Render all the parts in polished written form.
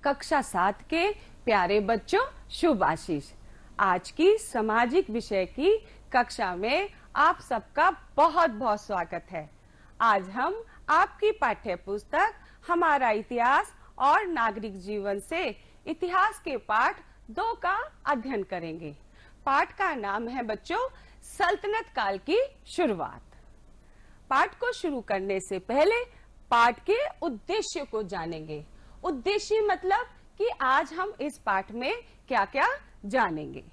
कक्षा 7 के प्यारे बच्चों, शुभ आशीष। आज की सामाजिक विषय की कक्षा में आप सबका बहुत बहुत स्वागत है। आज हम आपकी पाठ्य पुस्तक हमारा इतिहास और नागरिक जीवन से इतिहास के पाठ 2 का अध्ययन करेंगे। पाठ का नाम है बच्चों सल्तनत काल की शुरुआत। पाठ को शुरू करने से पहले पाठ के उद्देश्य को जानेंगे। उद्देश्य मतलब कि आज हम इस पाठ में क्या क्या जानेंगे।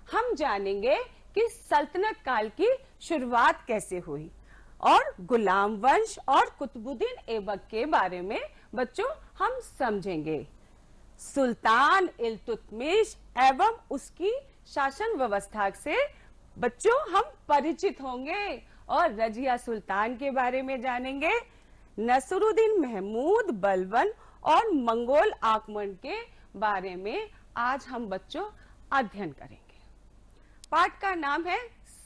हम जानेंगे कि सल्तनत काल की शुरुआत कैसे हुई और गुलाम वंश और कुतुबुद्दीन ऐबक के बारे में बच्चों हम समझेंगे। सुल्तान इल्तुतमिश एवं उसकी शासन व्यवस्था से बच्चों हम परिचित होंगे और रजिया सुल्तान के बारे में जानेंगे। नसरुद्दीन महमूद बलबन और मंगोल आक्रमण के बारे में आज हम बच्चों अध्ययन करेंगे। पाठ का नाम है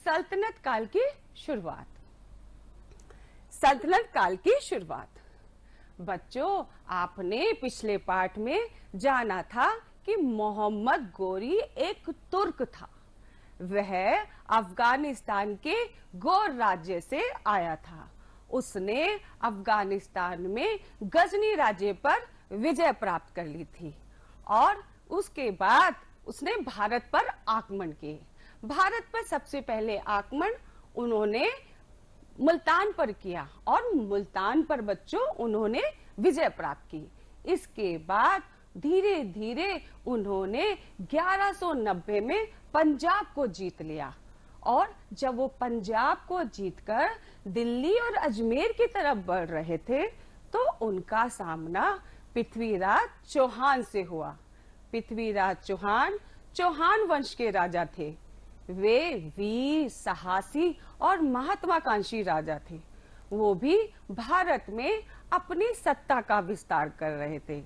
सल्तनत काल की शुरुआत। सल्तनत काल की शुरुआत। बच्चों, आपने पिछले पाठ में जाना था कि मोहम्मद गोरी एक तुर्क था। वह अफगानिस्तान के गौर राज्य से आया था। उसने अफगानिस्तान में गजनी राज्य पर विजय प्राप्त कर ली थी और उसके बाद उसने भारत पर आक्रमण किए। भारत पर सबसे पहले आक्रमण उन्होंने मुल्तान पर किया और मुल्तान पर बच्चों उन्होंने विजय प्राप्त की। इसके बाद धीरे धीरे उन्होंने 1190 में पंजाब को जीत लिया और जब वो पंजाब को जीतकर दिल्ली और अजमेर की तरफ बढ़ रहे थे तो उनका सामना पृथ्वीराज चौहान से हुआ। पृथ्वीराज चौहान चौहान वंश के राजा थे। वे वीर, साहसी और महत्वाकांक्षी राजा थे। वो भी भारत में अपनी सत्ता का विस्तार कर रहे थे।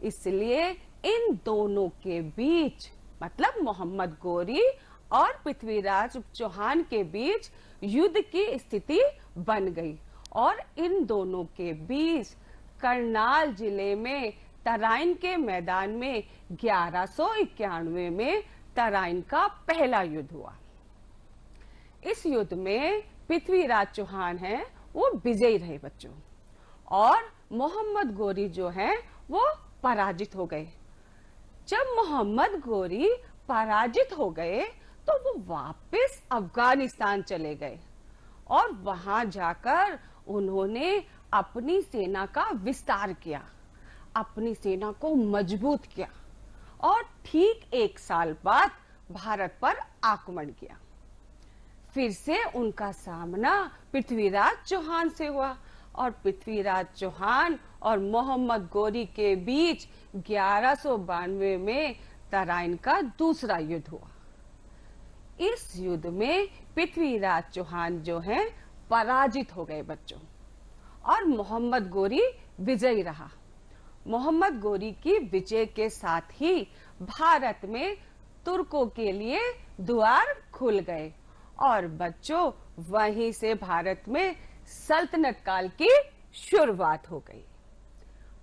इसलिए इन दोनों के बीच मतलब मोहम्मद गोरी और पृथ्वीराज चौहान के बीच युद्ध की स्थिति बन गई और इन दोनों के बीच करनाल जिले में तराइन के मैदान में 1191 में तराइन का पहला युद्ध हुआ। इस युद्ध में पृथ्वीराज चौहान है वो विजयी रहे बच्चों और मोहम्मद गोरी जो है वो पराजित हो गए। जब मोहम्मद गोरी पराजित हो गए तो वो वापस अफगानिस्तान चले गए और वहां जाकर उन्होंने अपनी सेना का विस्तार किया, अपनी सेना को मजबूत किया और ठीक 1 साल बाद भारत पर आक्रमण किया। फिर से उनका सामना पृथ्वीराज चौहान से हुआ और पृथ्वीराज चौहान और मोहम्मद गोरी के बीच 1192 में तराइन का दूसरा युद्ध हुआ। इस युद्ध में पृथ्वीराज चौहान जो है पराजित हो गए बच्चों और मोहम्मद गोरी विजयी रहा। मोहम्मद गोरी की विजय के साथ ही भारत में तुर्कों के लिए द्वार खुल गए और बच्चों वहीं से भारत में सल्तनत काल की शुरुआत हो गई।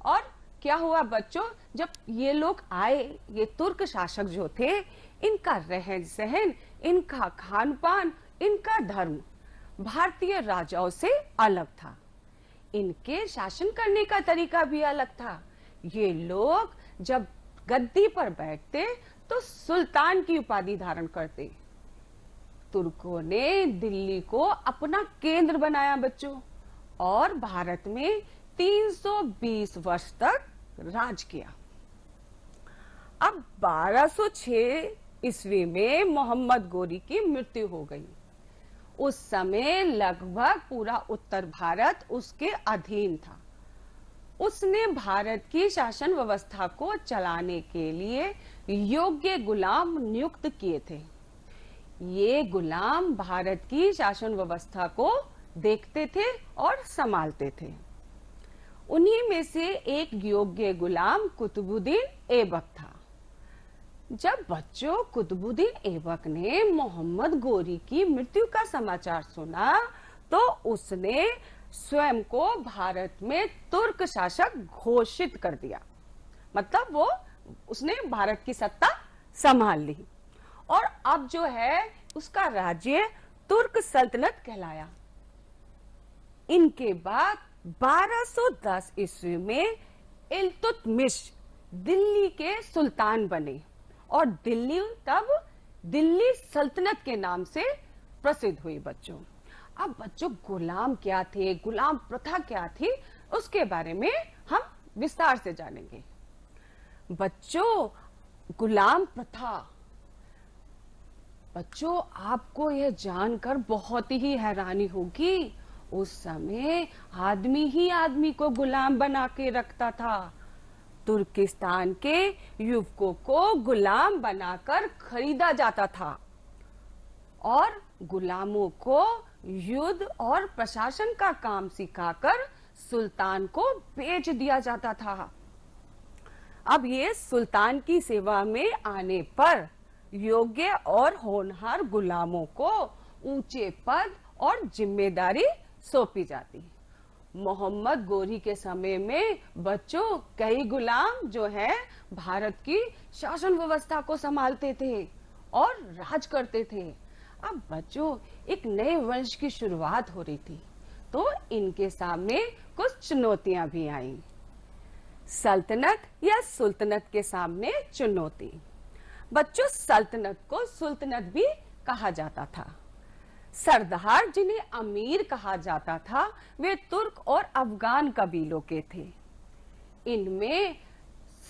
और क्या हुआ बच्चों, जब ये लोग आए, ये तुर्क शासक जो थे, इनका रहन सहन, इनका खान पान, इनका धर्म भारतीय राजाओं से अलग था। इनके शासन करने का तरीका भी अलग था। ये लोग जब गद्दी पर बैठते तो सुल्तान की उपाधि धारण करते। तुर्कों ने दिल्ली को अपना केंद्र बनाया बच्चों और भारत में 320 वर्ष तक राज किया। अब 1206 ईस्वी में मोहम्मद गोरी की मृत्यु हो गई। उस समय लगभग पूरा उत्तर भारत उसके अधीन था। उसने भारत की शासन व्यवस्था को चलाने के लिए योग्य गुलाम नियुक्त किए थे। ये गुलाम भारत की शासन व्यवस्था को देखते थे और संभालते थे। उन्हीं में से एक योग्य गुलाम कुतुबुद्दीन ऐबक था। जब बच्चों कुतुबुद्दीन ऐबक ने मोहम्मद गोरी की मृत्यु का समाचार सुना तो उसने स्वयं को भारत में तुर्क शासक घोषित कर दिया। मतलब वो उसने भारत की सत्ता संभाल ली और अब जो है उसका राज्य तुर्क सल्तनत कहलाया। इनके बाद 1210 ईस्वी में इल्तुतमिश दिल्ली के सुल्तान बने और दिल्ली तब दिल्ली सल्तनत के नाम से प्रसिद्ध हुई बच्चों। अब बच्चों गुलाम क्या थे, गुलाम प्रथा क्या थी, उसके बारे में हम विस्तार से जानेंगे। बच्चों गुलाम प्रथा, बच्चों आपको यह जानकर बहुत ही हैरानी होगी, उस समय आदमी ही आदमी को गुलाम बना के रखता था। तुर्किस्तान के युवकों को गुलाम बनाकर खरीदा जाता था और गुलामों को युद्ध और प्रशासन का काम सिखाकर सुल्तान को बेच दिया जाता था। अब ये सुल्तान की सेवा में आने पर योग्य और होनहार गुलामों को ऊंचे पद और जिम्मेदारी सौंपी जाती। मोहम्मद गोरी के समय में बच्चों कई गुलाम जो है भारत की शासन व्यवस्था को संभालते थे और राज करते थे। अब बच्चों एक नए वंश की शुरुआत हो रही थी, तो इनके सामने कुछ चुनौतियां भी आईं। सल्तनत या सुल्तनत के सामने चुनौती। बच्चों सल्तनत को सुल्तनत भी कहा जाता था। सरदार जिन्हें अमीर कहा जाता था वे तुर्क और अफगान कबीलों के थे। इनमें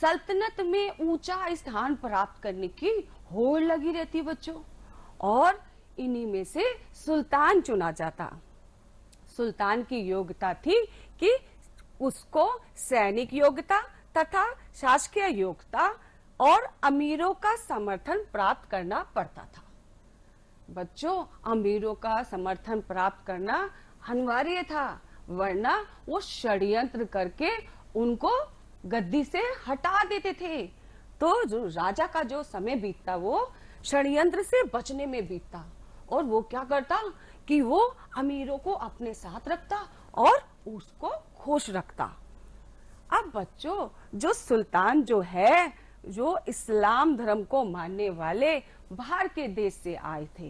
सल्तनत में ऊंचा स्थान प्राप्त करने की होड़ लगी रहती बच्चों और इन्हीं में से सुल्तान चुना जाता। सुल्तान की योग्यता थी कि उसको सैनिक योग्यता तथा शासकीय योग्यता और अमीरों का समर्थन प्राप्त करना पड़ता था। बच्चों अमीरों का समर्थन प्राप्त करना अनिवार्य था, वरना वो षड्यंत्र करके उनको गद्दी से हटा देते थे। तो जो राजा का जो समय बीतता वो षड्यंत्र से बचने में बीतता और वो क्या करता कि वो अमीरों को अपने साथ रखता और उसको खुश रखता। अब बच्चों जो सुल्तान जो है जो इस्लाम धर्म को मानने वाले बाहर के देश से आए थे,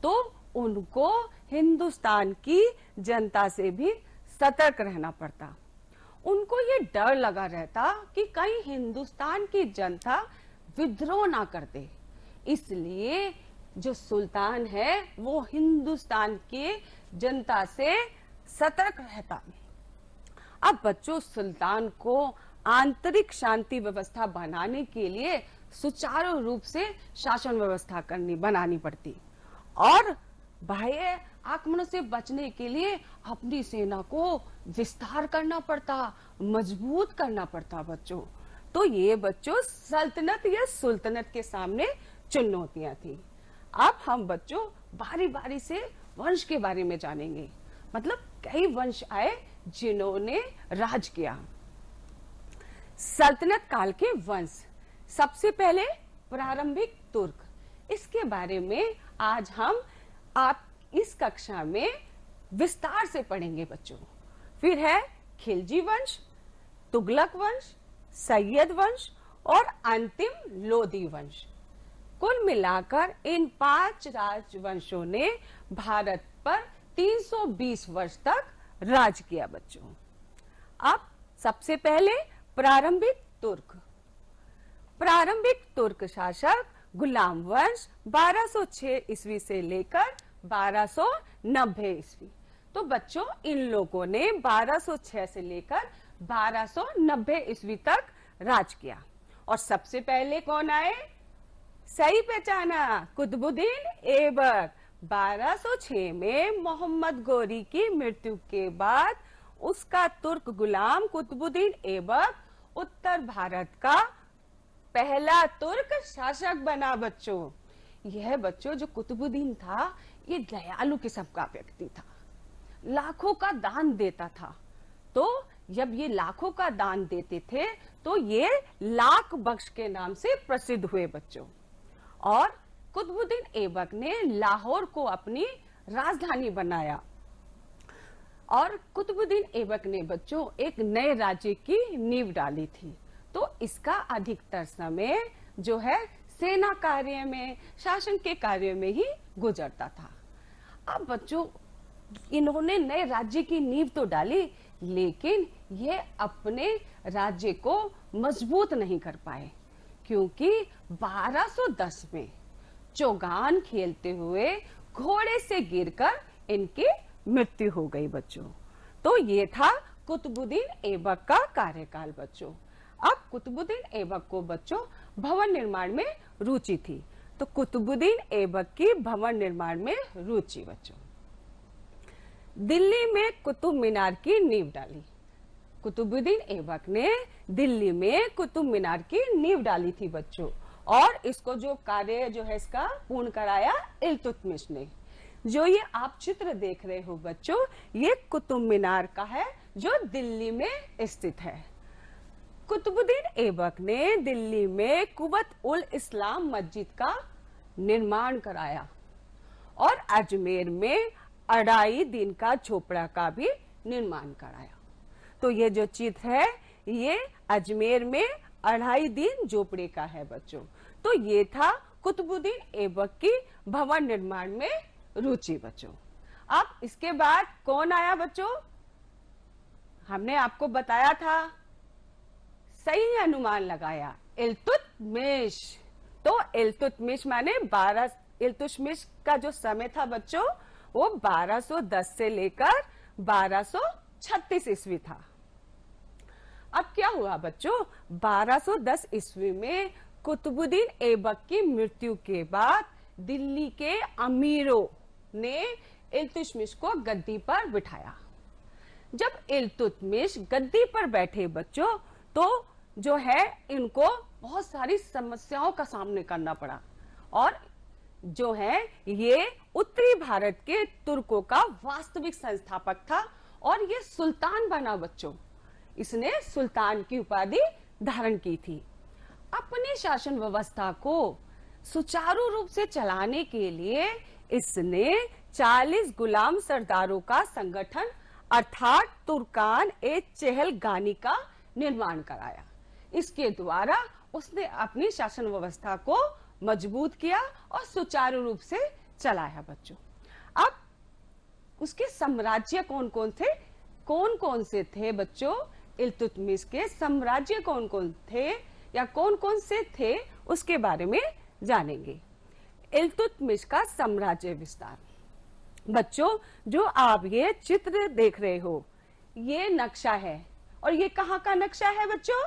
तो उनको हिंदुस्तान की जनता से भी सतर्क रहना पड़ता। उनको ये डर लगा रहता कि कहीं हिंदुस्तान की जनता विद्रोह ना कर दे, इसलिए जो सुल्तान है वो हिंदुस्तान के जनता से सतर्क रहता। अब बच्चों सुल्तान को आंतरिक शांति व्यवस्था बनाने के लिए सुचारू रूप से शासन व्यवस्था बनानी पड़ती और बाह्य आक्रमण से बचने के लिए अपनी सेना को विस्तार करना पड़ता, मजबूत करना पड़ता बच्चों। तो ये बच्चों सल्तनत या सुल्तनत के सामने चुनौतियां थी। अब हम बच्चों बारी बारी से वंश के बारे में जानेंगे, मतलब कई वंश आए जिन्होंने राज किया। सल्तनत काल के वंश, सबसे पहले प्रारंभिक तुर्क, इसके बारे में आज हम आप इस कक्षा में विस्तार से पढ़ेंगे बच्चों। फिर है खिलजी वंश, तुगलक वंश, सैयद वंश और अंतिम लोदी वंश। कुल मिलाकर इन 5 राजवंशों ने भारत पर 320 वर्ष तक राज किया बच्चों। अब सबसे पहले प्रारंभिक तुर्क। प्रारंभिक तुर्क शासक गुलाम वंश 1206 ईस्वी से लेकर 1290 ईस्वी। तो बच्चों इन लोगों ने 1206 से लेकर 1290 ईस्वी तक राज किया। और सबसे पहले कौन आए? सही पहचाना, कुतुबुद्दीन ऐबक। 1206 में मोहम्मद गोरी की मृत्यु के बाद उसका तुर्क गुलाम कुतुबुद्दीन ऐबक उत्तर भारत का पहला तुर्क शासक बना बच्चों। यह बच्चों जो कुतुबुद्दीन था ये दयालु किस्म का व्यक्ति था, लाखों का दान देता था। तो जब ये लाखों का दान देते थे तो ये लाख बख्श के नाम से प्रसिद्ध हुए बच्चों। और कुतुबुद्दीन ऐबक ने लाहौर को अपनी राजधानी बनाया और कुतुबुद्दीन ऐबक ने बच्चों एक नए राज्य की नींव डाली थी। तो इसका अधिकतर समय जो है सेना कार्य में, शासन के कार्य में ही गुजरता था। अब बच्चों, इन्होंने नए राज्य की नींव तो डाली, लेकिन ये अपने राज्य को मजबूत नहीं कर पाए, क्योंकि 1210 में चौगान खेलते हुए घोड़े से गिरकर इनकी मृत्यु हो गई बच्चों। तो ये था कुतुबुद्दीन ऐबक का कार्यकाल बच्चों। अब कुतुबुद्दीन ऐबक को बच्चों भवन निर्माण में रुचि थी, तो कुतुबुद्दीन ऐबक की भवन निर्माण में रुचि बच्चों। दिल्ली में कुतुब मीनार की नींव डाली। कुतुबुद्दीन ऐबक ने दिल्ली में कुतुब मीनार की नींव डाली थी बच्चों, और इसको जो कार्य जो है इसका पूर्ण कराया इल्तुतमिश ने। जो ये आप चित्र देख रहे हो बच्चों, ये कुतुब मीनार का है जो दिल्ली में स्थित है। कुतुबुद्दीन ऐबक ने दिल्ली में कुवत उल इस्लाम मस्जिद का निर्माण कराया और अजमेर में 2.5 दिन का झोपड़ा का भी निर्माण कराया। तो ये जो चित्र है ये अजमेर में 2.5 दिन झोपड़े का है बच्चों। तो ये था कुतुबुद्दीन ऐबक की भवन निर्माण में रुचि बच्चों। अब इसके बाद कौन आया बच्चों? हमने आपको बताया था, सही अनुमान लगाया, इल्तुतमिश। तो इल्तुतमिश माने इल्तुतमिश का जो समय था बच्चों वो 1210 से लेकर 1236 ईस्वी था। अब क्या हुआ बच्चों? 1210 ईस्वी में कुतुबुद्दीन ऐबक की मृत्यु के बाद दिल्ली के अमीरों ने इल्तुतमिश को गद्दी पर बिठाया। जब इल्तुतमिश गद्दी पर बैठे बच्चों, तो जो है इनको बहुत सारी समस्याओं का सामना करना पड़ा, और जो है ये उत्तरी भारत के तुर्कों का वास्तविक संस्थापक था, और ये सुल्तान बना बच्चों। इसने सुल्तान की उपाधि धारण की थी। अपनी शासन व्यवस्था को सुचारू रूप से चलाने के लिए इसने 40 गुलाम सरदारों का संगठन अर्थात तुर्कान ए चहलगानी का निर्माण कराया। इसके द्वारा उसने अपनी शासन व्यवस्था को मजबूत किया और सुचारू रूप से चलाया बच्चों। अब उसके साम्राज्य कौन कौन से थे बच्चों? इल्तुतमिश के साम्राज्य कौन कौन थे या कौन कौन से थे उसके बारे में जानेंगे। इल्तुतमिश का साम्राज्य विस्तार बच्चों, जो आप ये चित्र देख रहे हो ये नक्शा है, और ये कहाँ का नक्शा है बच्चों?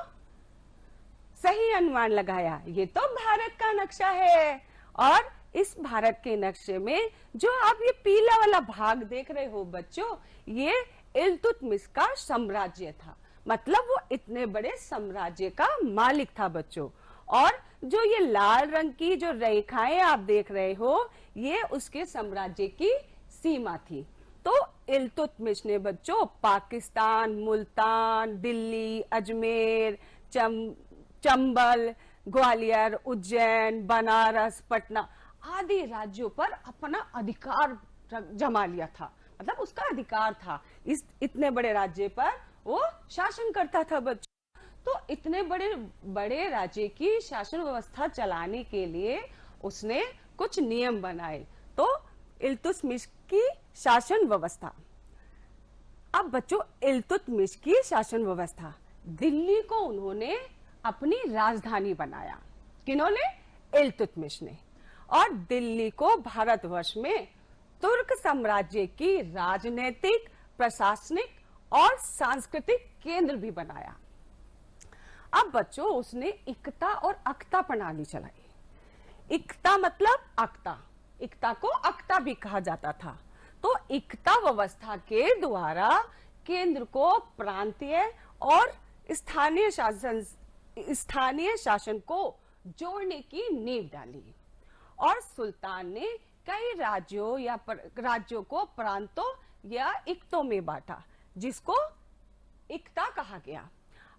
सही अनुमान लगाया, ये तो भारत का नक्शा है। और इस भारत के नक्शे में जो आप ये पीला वाला भाग देख रहे हो बच्चों, ये इल्तुतमिश का साम्राज्य था। मतलब वो इतने बड़े साम्राज्य का मालिक था बच्चों। और जो ये लाल रंग की जो रेखाएं आप देख रहे हो, ये उसके साम्राज्य की सीमा थी। तो इल्तुतमिश ने बच्चों पाकिस्तान, मुल्तान, दिल्ली, अजमेर, चंबल, ग्वालियर, उज्जैन, बनारस, पटना आदि राज्यों पर अपना अधिकार जमा लिया था। मतलब उसका अधिकार था, इस इतने बड़े राज्य पर वो शासन करता था बच्चों। तो इतने बड़े राज्य की शासन व्यवस्था चलाने के लिए उसने कुछ नियम बनाए। तो इल्तुतमिश की शासन व्यवस्था। अब बच्चों इल्तुतमिश की शासन व्यवस्था, दिल्ली को उन्होंने अपनी राजधानी बनाया। किन्होंने? इल्तुतमिश ने। और दिल्ली को भारतवर्ष में तुर्क साम्राज्य की राजनीतिक, प्रशासनिक और सांस्कृतिक केंद्र भी बनाया। अब बच्चों उसने इक्ता और अक्ता प्रणाली चलाई। इक्ता मतलब अक्ता, इक्ता को अक्ता भी कहा जाता था। तो इक्ता व्यवस्था के द्वारा केंद्र को प्रांतीय और स्थानीय शासन को जोड़ने की नींव डाली। और सुल्तान ने कई राज्यों को प्रांतों या इक्तों में बांटा, जिसको इक्ता कहा गया।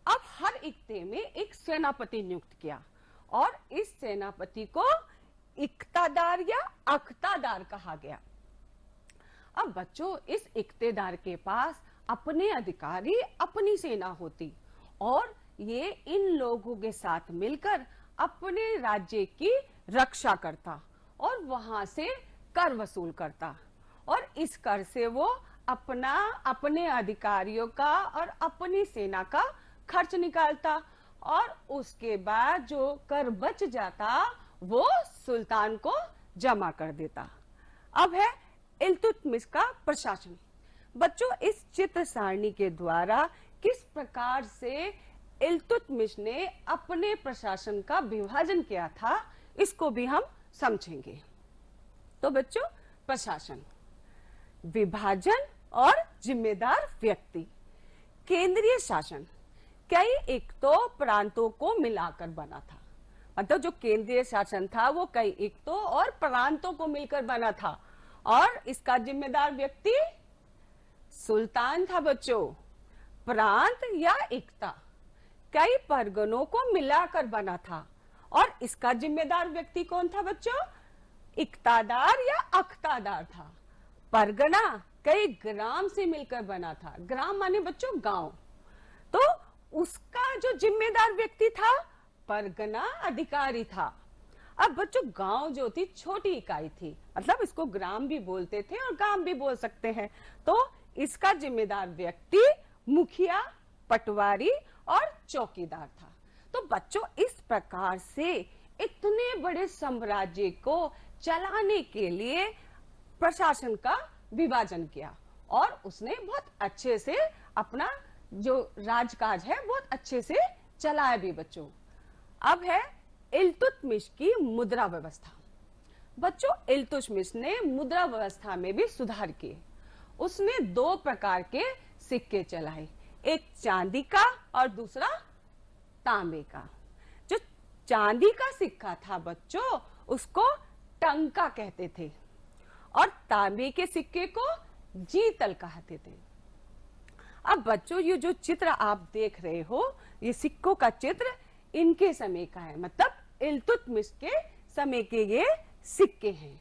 अब हर इक्ते में एक सेनापति नियुक्त किया, और इस सेनापति को इक्तादार या अख्तादार कहा गया। अब बच्चों इस इक्तेदार के पास अपने अधिकारी, अपनी सेना होती, और ये इन लोगों के साथ मिलकर अपने राज्य की रक्षा करता और वहां से कर वसूल करता और इस कर से वो अपने अधिकारियों का और अपनी सेना का खर्च निकालता और उसके बाद जो कर बच जाता वो सुल्तान को जमा कर देता। अब है इल्तुतमिश का प्रशासन। बच्चों, इस चित्र सारणी के द्वारा किस प्रकार से इल्तुतमिश ने अपने प्रशासन का विभाजन किया था, इसको भी हम समझेंगे। तो बच्चों, प्रशासन, विभाजन और जिम्मेदार व्यक्ति। केंद्रीय शासन कई इक्तो प्रांतों को मिलाकर बना था। मतलब जो केंद्रीय शासन था वो कई इक्तो और प्रांतों को मिलकर बना था और इसका जिम्मेदार व्यक्ति सुल्तान था। बच्चों, प्रांत या इक्ता कई परगनों को मिलाकर बना था और इसका जिम्मेदार व्यक्ति कौन था बच्चों? इक्तादार या अख्तादार था। परगना कई ग्राम से मिलकर बना था। ग्राम माने बच्चों गांव। तो उसका जो जिम्मेदार व्यक्ति था परगना अधिकारी था। अब बच्चों, गांव जो थी छोटी इकाई थी, मतलब इसको ग्राम भी बोलते थे और गांव भी बोल सकते हैं। तो इसका जिम्मेदार व्यक्ति मुखिया, पटवारी और चौकीदार था। तो बच्चों, इस प्रकार से इतने बड़े साम्राज्य को चलाने के लिए प्रशासन का विभाजन किया और उसने बहुत अच्छे से अपना जो राजकाज है बहुत अच्छे से चलाया भी। बच्चों, अब है इल्तुतमिश की मुद्रा व्यवस्था। बच्चों, इल्तुतमिश ने मुद्रा व्यवस्था में भी सुधार किए। उसने 2 प्रकार के सिक्के चलाए, एक चांदी का और दूसरा तांबे का। जो चांदी का सिक्का था बच्चों, उसको टंका कहते थे और तांबे के सिक्के को जीतल कहते थे। अब बच्चों, ये जो चित्र आप देख रहे हो, ये सिक्कों का चित्र इनके समय का है, मतलब इल्तुतमिश के समय के ये सिक्के हैं।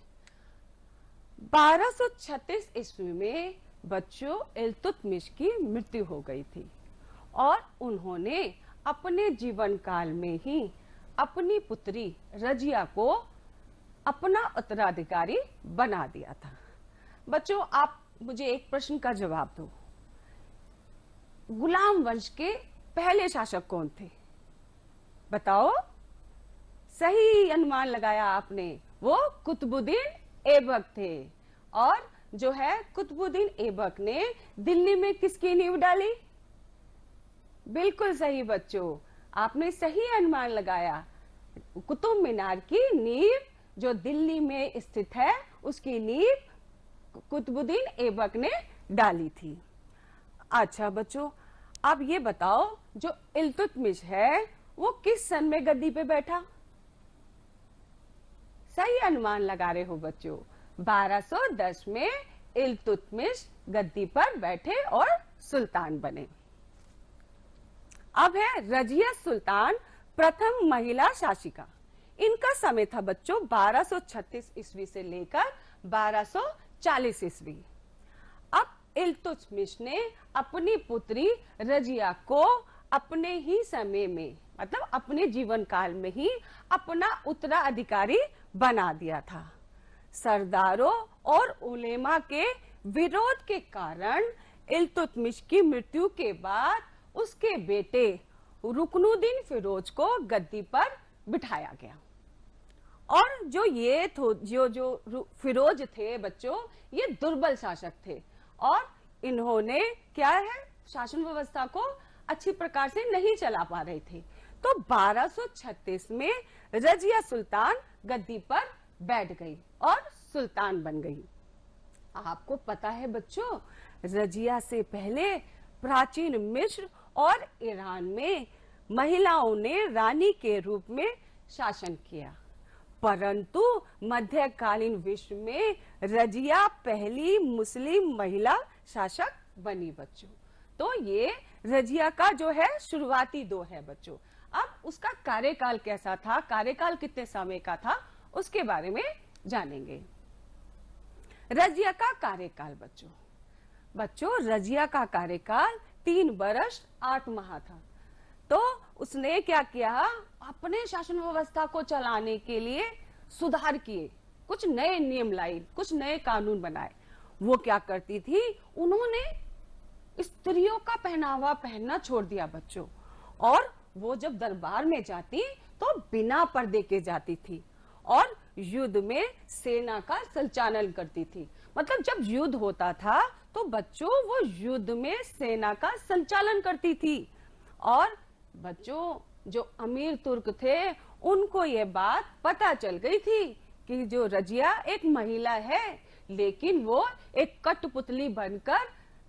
1236 ईस्वी में बच्चों इल्तुतमिश की मृत्यु हो गई थी और उन्होंने अपने जीवन काल में ही अपनी पुत्री रजिया को अपना उत्तराधिकारी बना दिया था। बच्चों, आप मुझे एक प्रश्न का जवाब दो। गुलाम वंश के पहले शासक कौन थे? बताओ। सही अनुमान लगाया आपने, वो कुतुबुद्दीन ऐबक थे। और जो है कुतुबुद्दीन ऐबक ने दिल्ली में किसकी नींव डाली? बिल्कुल सही बच्चों, आपने सही अनुमान लगाया। कुतुब मीनार की नींव जो दिल्ली में स्थित है, उसकी नींव कुतुबुद्दीन ऐबक ने डाली थी। अच्छा बच्चों, अब ये बताओ, जो इल्तुतमिश है वो किस सन में गद्दी पे बैठा? सही अनुमान लगा रहे हो बच्चों। 1210 में इल्तुतमिश गद्दी पर बैठे और सुल्तान बने। अब है रजिया सुल्तान, प्रथम महिला शासिका। इनका समय था बच्चों 1236 ईस्वी से लेकर 1240 ईस्वी। अब इल्तुतमिश ने अपनी पुत्री रजिया को अपने ही समय में, मतलब अपने जीवन काल में ही अपना उत्तराधिकारी बना दिया था। सरदारों और उलेमा के विरोध के कारण इल्तुतमिश की मृत्यु के बाद उसके बेटे रुकनुद्दीन फिरोज को गद्दी पर बिठाया गया। और जो फिरोज थे बच्चों, ये दुर्बल शासक थे और इन्होंने क्या है, शासन व्यवस्था को अच्छी प्रकार से नहीं चला पा रहे थे। तो 1236 में रजिया सुल्तान गद्दी पर बैठ गई और सुल्तान बन गई। आपको पता है बच्चों, रजिया से पहले प्राचीन मिस्र और ईरान में महिलाओं ने रानी के रूप में शासन किया, परंतु मध्यकालीन विश्व में रजिया पहली मुस्लिम महिला शासक बनी बच्चों। तो ये रजिया का जो है शुरुआती दौर है बच्चों। अब उसका कार्यकाल कैसा था, कार्यकाल कितने समय का था, उसके बारे में जानेंगे। रजिया का कार्यकाल बच्चों रजिया का कार्यकाल 3 वर्ष 8 माह था। तो उसने क्या किया, अपने शासन व्यवस्था को चलाने के लिए सुधार किए, कुछ नए नियम लाई, कुछ नए कानून बनाए। वो क्या करती थी, उन्होंने स्त्रियों का पहनावा पहनना छोड़ दिया बच्चों, और वो जब दरबार में जाती तो बिना पर्दे के जाती थी और युद्ध में सेना का संचालन करती थी। मतलब जब युद्ध होता था तो बच्चों वो युद्ध में सेना का संचालन करती थी। और बच्चों जो अमीर तुर्क थे उनको ये बात पता चल गई थी कि जो रजिया एक महिला है, लेकिन वो एक कठपुतली बनकर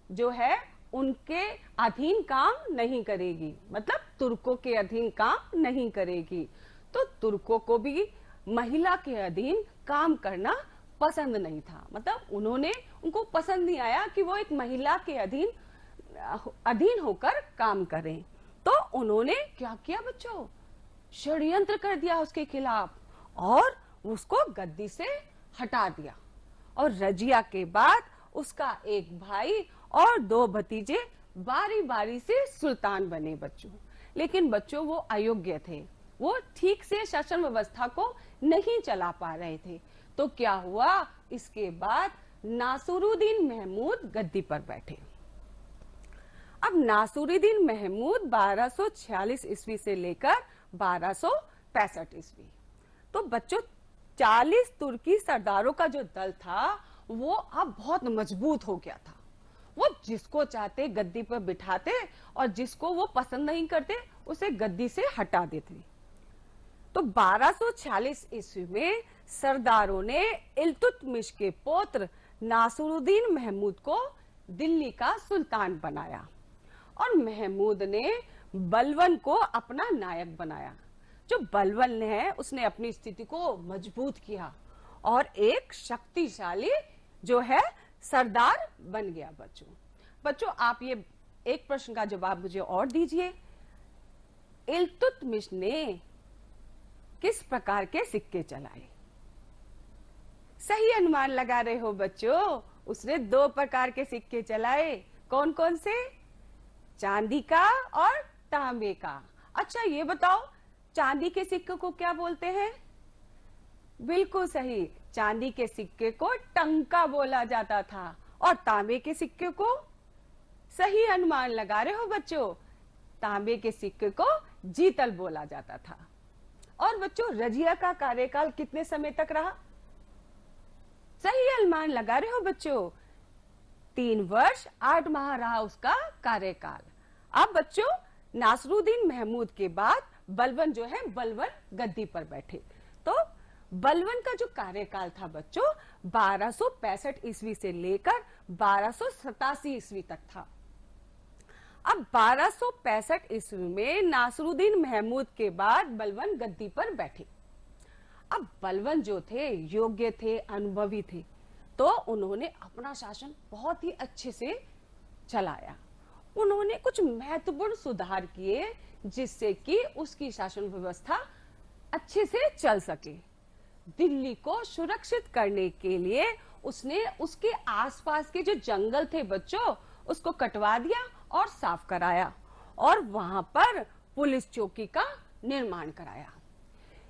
जो है उनके अधीन काम नहीं करेगी, मतलब तुर्कों के अधीन काम नहीं करेगी। तो तुर्कों को भी महिला के अधीन काम करना पसंद नहीं था, मतलब उनको पसंद नहीं आया कि वो एक महिला के अधीन होकर काम करें। तो उन्होंने क्या किया बच्चों, षड्यंत्र कर दिया उसके खिलाफ और उसको गद्दी से हटा दिया। और रजिया के बाद उसका एक भाई और 2 भतीजे बारी बारी से सुल्तान बने बच्चों। लेकिन बच्चों वो अयोग्य थे, वो ठीक से शासन व्यवस्था को नहीं चला पा रहे थे। तो क्या हुआ, इसके बाद नासुरुद्दीन महमूद गद्दी पर बैठे। अब नासुरुद्दीन महमूद 1246 ईस्वी से लेकर 1265 ईस्वी, तो बच्चों 40 तुर्की सरदारों का जो दल था वो अब बहुत मजबूत हो गया था। वो जिसको चाहते गद्दी पर बिठाते और जिसको वो पसंद नहीं करते उसे गद्दी से हटा देते। तो 1246 ईस्वी में सरदारों ने इल्तुतमिश के पुत्र नासुरुद्दीन महमूद को दिल्ली का सुल्तान बनाया और महमूद ने बलबन को अपना नायक बनाया। जो बलबन है उसने अपनी स्थिति को मजबूत किया और एक शक्तिशाली जो है सरदार बन गया। बच्चों आप ये एक प्रश्न का जवाब मुझे और दीजिए, इल्तुतमिश ने किस प्रकार के सिक्के चलाए? सही अनुमान लगा रहे हो बच्चों, उसने 2 प्रकार के सिक्के चलाए। कौन कौन से? चांदी का और तांबे का। अच्छा ये बताओ, चांदी के सिक्के को क्या बोलते हैं? बिल्कुल सही, चांदी के सिक्के को टंका बोला जाता था और तांबे के सिक्के को, सही अनुमान लगा रहे हो बच्चों, तांबे के सिक्के को जीतल बोला जाता था। और बच्चों रजिया का कार्यकाल कितने समय तक रहा? सही अनुमान लगा रहे हो बच्चों, 3 वर्ष 8 माह रहा उसका कार्यकाल। अब बच्चों नासरुद्दीन महमूद के बाद बलबन जो है बलबन गद्दी पर बैठे। तो बलबन का जो कार्यकाल था बच्चों 1265 ईस्वी से लेकर 1287 ईस्वी तक था। अब 1265 ईस्वी में नासरुद्दीन महमूद के बाद बलबन गद्दी पर बैठे। अब बलबन जो थे योग्य थे, अनुभवी थे, तो उन्होंने अपना शासन बहुत ही अच्छे से चलाया। उन्होंने कुछ महत्वपूर्ण सुधार किए जिससे कि उसकी शासन व्यवस्था अच्छे से चल सके। दिल्ली को सुरक्षित करने के लिए उसने उसके आसपास के जो जंगल थे बच्चों उसको कटवा दिया और साफ कराया और वहां पर पुलिस चौकी का निर्माण कराया।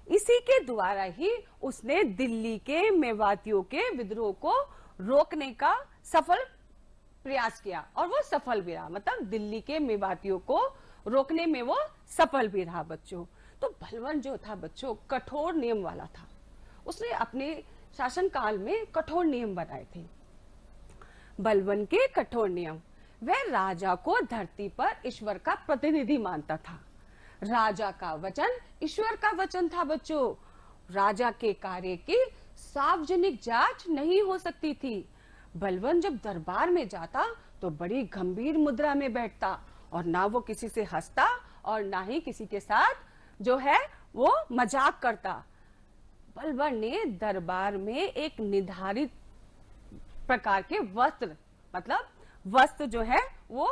इसी के द्वारा ही उसने दिल्ली के मेवातियों के विद्रोह को रोकने का सफल प्रयास किया और वो सफल भी रहा, मतलब दिल्ली के मेवातियों को रोकने में वो सफल भी रहा बच्चों। तो बलबन जो था बच्चों कठोर नियम वाला था, उसने अपने शासनकाल में कठोर नियम बनाए थे। बलबन के कठोर नियम, वह राजा को धरती पर ईश्वर का प्रतिनिधि मानता था। राजा का वचन ईश्वर का वचन था बच्चों। राजा के कार्य की सार्वजनिक जांच नहीं हो सकती थी। बलबन जब दरबार में जाता तो बड़ी गंभीर मुद्रा में बैठता और ना वो किसी से हंसता और ना ही किसी के साथ जो है वो मजाक करता। बलबन ने दरबार में एक निर्धारित प्रकार के वस्त्र, मतलब वस्त्र जो है वो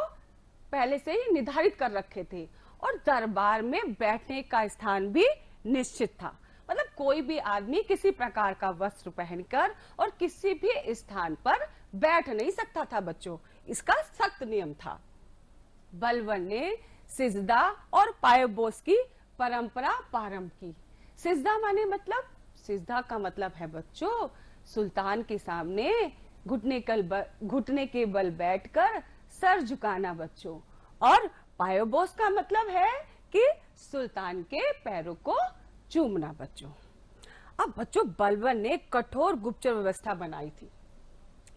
पहले से ही निर्धारित कर रखे थे और दरबार में बैठने का स्थान भी निश्चित था। मतलब कोई भी आदमी किसी प्रकार का वस्त्र पहनकर और किसी भी स्थान पर बैठ नहीं सकता था बच्चों, इसका सख्त नियम था। बलबन ने सिजदा और पायबोस की परंपरा प्रारंभ की। सिजदा माने मतलब, सिजदा का मतलब है बच्चों सुल्तान के सामने घुटने के बल बैठकर सर झुकाना बच्चों। और पायबोस का मतलब है कि सुल्तान के पैरों को चूमना बच्चों। अब बच्चों बलबन ने कठोर गुप्तचर व्यवस्था बनाई थी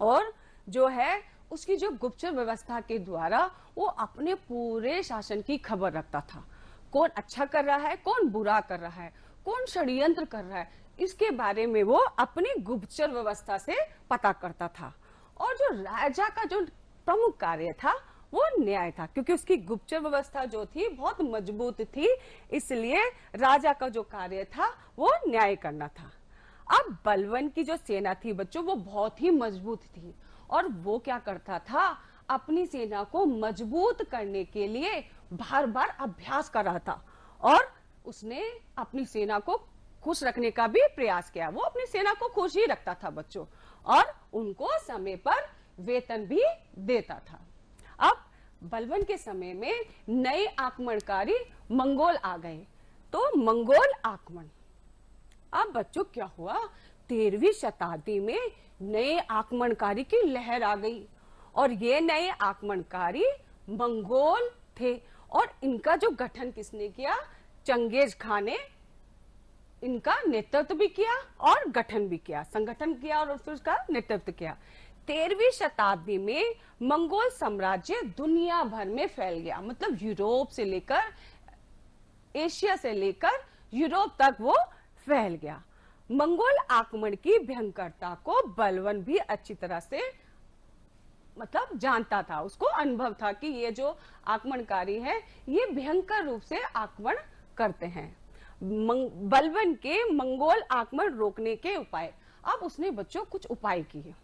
और जो है उसकी जो गुप्तचर व्यवस्था के द्वारा वो अपने पूरे शासन की खबर रखता था। कौन अच्छा कर रहा है, कौन बुरा कर रहा है, कौन षड्यंत्र कर रहा है, इसके बारे में वो अपनी गुप्तचर व्यवस्था से पता करता था। और जो राजा का जो प्रमुख कार्य था वो न्याय था, क्योंकि उसकी गुप्तचर व्यवस्था जो थी बहुत मजबूत थी, इसलिए राजा का जो कार्य था वो न्याय करना था। अब बलबन की जो सेना थी बच्चों वो बहुत ही मजबूत थी और वो क्या करता था, अपनी सेना को मजबूत करने के लिए बार बार अभ्यास कर रहा था और उसने अपनी सेना को खुश रखने का भी प्रयास किया। वो अपनी सेना को खुश ही रखता था बच्चों और उनको समय पर वेतन भी देता था। अब बलबन के समय में नए आक्रमणकारी मंगोल आ गए, तो मंगोल आक्रमण। अब बच्चों क्या हुआ, 13वीं शताब्दी में नए आक्रमणकारी की लहर आ गई और ये नए आक्रमणकारी मंगोल थे और इनका जो गठन किसने किया, चंगेज खान ने इनका नेतृत्व भी किया और गठन भी किया, संगठन किया और फिर उसका नेतृत्व किया। 13वीं शताब्दी में मंगोल साम्राज्य दुनिया भर में फैल गया, मतलब यूरोप से लेकर एशिया से लेकर यूरोप तक वो फैल गया। मंगोल आक्रमण की भयंकरता को बलबन भी अच्छी तरह से मतलब जानता था, उसको अनुभव था कि ये जो आक्रमणकारी है ये भयंकर रूप से आक्रमण करते हैं। बलबन के मंगोल आक्रमण रोकने के उपाय। अब उसने बच्चों कुछ उपाय किए।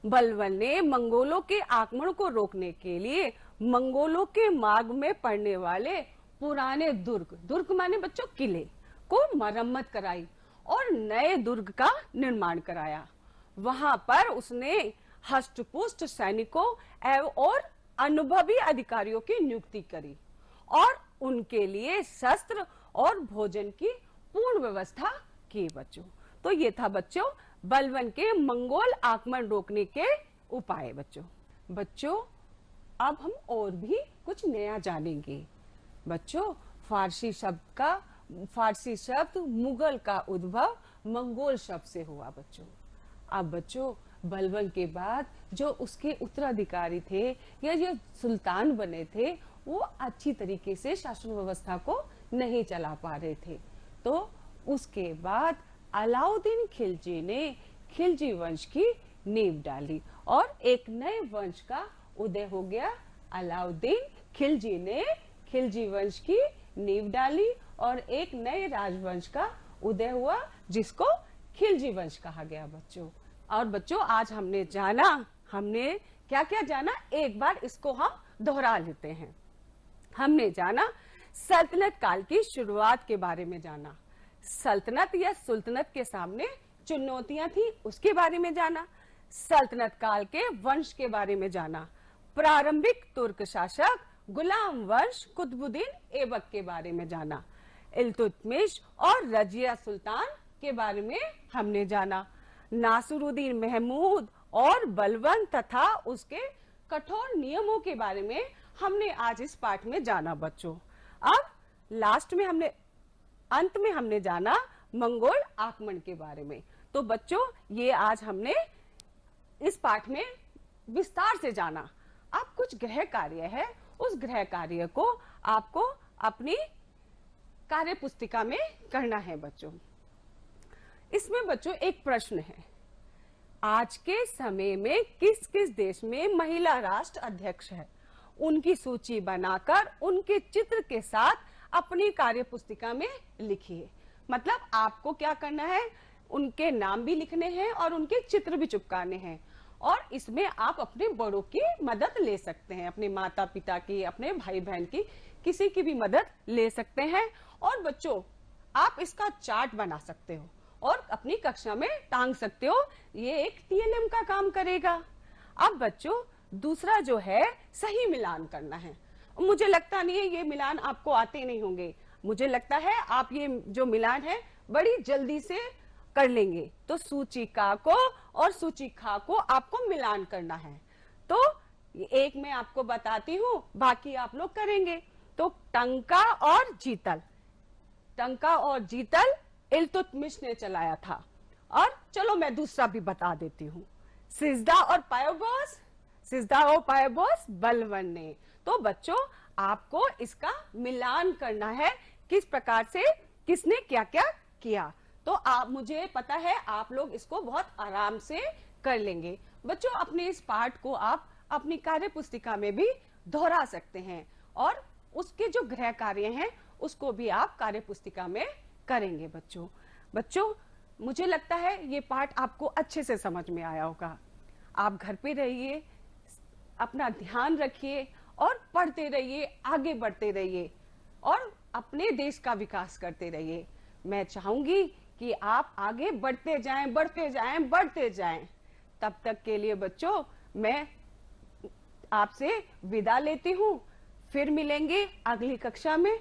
बलबन ने मंगोलों के आक्रमण को रोकने के लिए मंगोलों के मार्ग में पड़ने वाले पुराने दुर्ग माने बच्चों किले को मरम्मत कराई और नए दुर्ग का निर्माण कराया। वहां पर उसने हष्टपुष्ट सैनिकों और अनुभवी अधिकारियों की नियुक्ति करी और उनके लिए शस्त्र और भोजन की पूर्ण व्यवस्था की बच्चों। तो ये था बच्चों बलबन के मंगोल आक्रमण रोकने के उपाय बच्चों अब हम और भी कुछ नया जानेंगे बच्चों। फारसी शब्द मुगल का उद्भव मंगोल शब्द से हुआ बच्चों। अब बच्चों बलबन के बाद जो उसके उत्तराधिकारी थे या जो सुल्तान बने थे वो अच्छी तरीके से शासन व्यवस्था को नहीं चला पा रहे थे, तो उसके बाद अलाउद्दीन खिलजी ने खिलजी वंश की नींव डाली और एक नए वंश का उदय हो गया। अलाउद्दीन खिलजी ने खिलजी वंश की नींव डाली और एक नए राजवंश का उदय हुआ जिसको खिलजी वंश कहा गया बच्चों। और बच्चों आज हमने क्या क्या जाना, एक बार इसको हम दोहरा लेते हैं। हमने जाना सल्तनत काल की शुरुआत के बारे में जाना, सल्तनत या सुल्तनत के सामने चुनौतियां थी उसके बारे में जाना, सल्तनत काल के वंश के बारे में जाना, प्रारंभिक तुर्क शासक गुलाम वंश कुतुबुद्दीन ऐबक के बारे में जाना, इल्तुतमिश और रजिया सुल्तान के बारे में हमने जाना, नासिरुद्दीन महमूद और बलबन तथा उसके कठोर नियमों के बारे में हमने आज इस पाठ में जाना बच्चों। अब अंत में हमने जाना मंगोल आक्रमण के बारे में। तो बच्चों ये आज हमने इस पाठ में विस्तार से जाना। अब कुछ गृह कार्य है, उस गृह कार्य को आपको अपनी कार्य पुस्तिका में करना है बच्चों। इसमें बच्चों एक प्रश्न है, आज के समय में किस किस देश में महिला राष्ट्र अध्यक्ष है, उनकी सूची बनाकर उनके चित्र के साथ अपनी कार्य पुस्तिका में लिखिए। मतलब आपको क्या करना है, उनके नाम भी लिखने हैं और उनके चित्र भी चिपकाने हैं और इसमें आप अपने बड़ों की मदद ले सकते हैं, अपने माता पिता की, अपने भाई बहन की, किसी की भी मदद ले सकते हैं। और बच्चों आप इसका चार्ट बना सकते हो और अपनी कक्षा में टांग सकते हो, ये एक टीएलएम का काम करेगा। अब बच्चों दूसरा जो है सही मिलान करना है मुझे लगता नहीं है ये मिलान आपको आते नहीं होंगे, मुझे लगता है आप ये जो मिलान है बड़ी जल्दी से कर लेंगे। तो सूचिका को और सूचिका को आपको मिलान करना है। तो एक मैं आपको बताती हूँ, बाकी आप लोग करेंगे। तो टंका और जीतल, टंका और जीतल इल्तुतमिश ने चलाया था। और चलो मैं दूसरा भी बता देती हूँ, सिजदा और पायोबोस, सिजदा और पायोबोस बलवन ने। तो बच्चों आपको इसका मिलान करना है, किस प्रकार से किसने क्या क्या किया। तो आप, मुझे पता है आप लोग इसको बहुत आराम से कर लेंगे। बच्चों अपने इस पाठ को आप अपनी कार्य पुस्तिका में भी दोहरा सकते हैं और उसके जो गृह कार्य हैं उसको भी आप कार्य पुस्तिका में करेंगे। बच्चों मुझे लगता है ये पाठ आपको अच्छे से समझ में आया होगा। आप घर पे रहिए, अपना ध्यान रखिए और पढ़ते रहिए, आगे बढ़ते रहिए और अपने देश का विकास करते रहिए। मैं चाहूंगी कि आप आगे बढ़ते जाएं, बढ़ते जाएं, बढ़ते जाएं। तब तक के लिए बच्चों मैं आपसे विदा लेती हूँ, फिर मिलेंगे अगली कक्षा में।